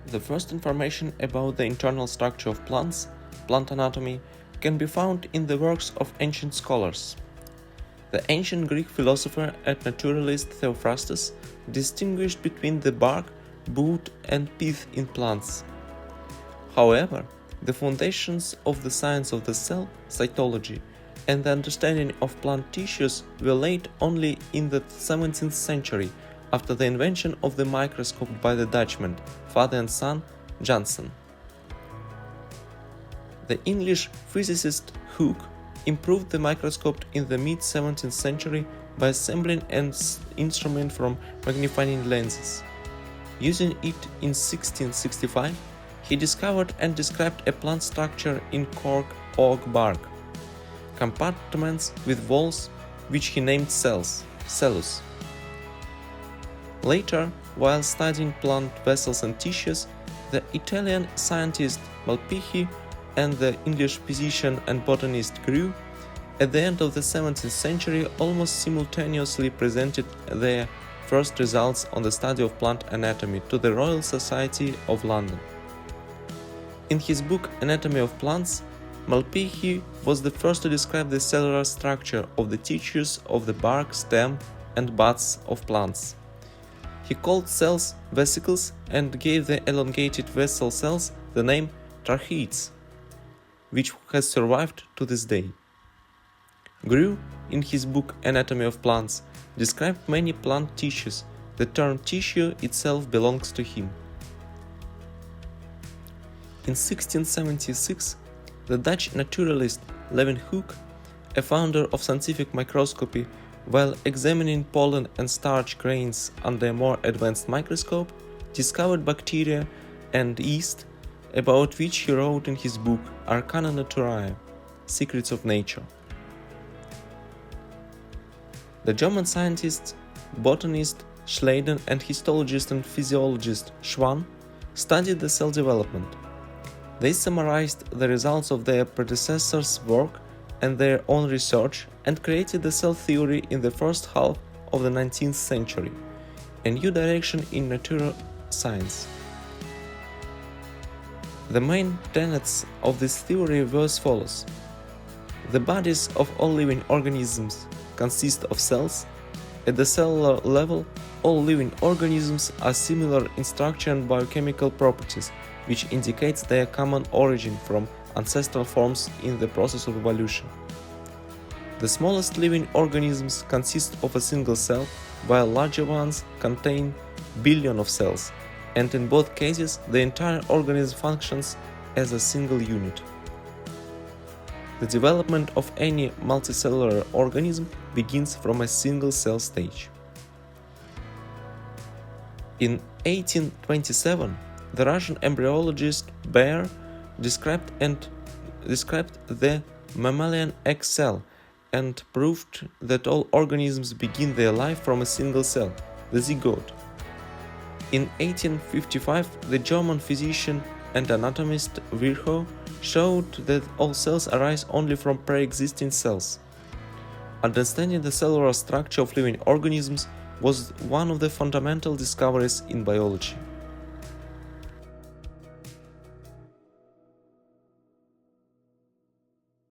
The first information about the internal structure of plants, plant anatomy, can be found in the works of ancient scholars. The ancient Greek philosopher and naturalist Theophrastus distinguished between the bark, bud, and pith in plants. However, the foundations of the science of the cell, cytology, and the understanding of plant tissues were laid only in the 17th century, after the invention of the microscope by the Dutchmen, father and son, Janssen. The English physicist Hooke improved the microscope in the mid-17th century by assembling an instrument from magnifying lenses. Using it in 1665, he discovered and described a plant structure in cork oak bark, compartments with walls which he named cells, cellus. Later, while studying plant vessels and tissues, the Italian scientist Malpighi and the English physician and botanist Grew, at the end of the 17th century, almost simultaneously presented their first results on the study of plant anatomy to the Royal Society of London. In his book Anatomy of Plants, Malpighi was the first to describe the cellular structure of the tissues of the bark, stem, and buds of plants. He called cells vesicles and gave the elongated vessel cells the name tracheids, which has survived to this day. Grew, in his book Anatomy of Plants, described many plant tissues. The term tissue itself belongs to him. In 1676, the Dutch naturalist Leeuwenhoek, a founder of scientific microscopy, while examining pollen and starch grains under a more advanced microscope, discovered bacteria and yeast, about which he wrote in his book Arcana Naturae, Secrets of Nature. The German scientist, botanist Schleiden and histologist and physiologist Schwann studied the cell development. They summarized the results of their predecessors' work and their own research and created the cell theory in the first half of the 19th century, a new direction in natural science. The main tenets of this theory were as follows. The bodies of all living organisms consist of cells. At the cellular level, all living organisms are similar in structure and biochemical properties, which indicates their common origin from ancestral forms in the process of evolution. The smallest living organisms consist of a single cell, while larger ones contain billions of cells, and in both cases the entire organism functions as a single unit. The development of any multicellular organism begins from a single cell stage. In 1827, the Russian embryologist Bayer described the mammalian egg cell and proved that all organisms begin their life from a single cell, the zygote. In 1855, the German physician and anatomist Virchow showed that all cells arise only from pre-existing cells. Understanding the cellular structure of living organisms was one of the fundamental discoveries in biology.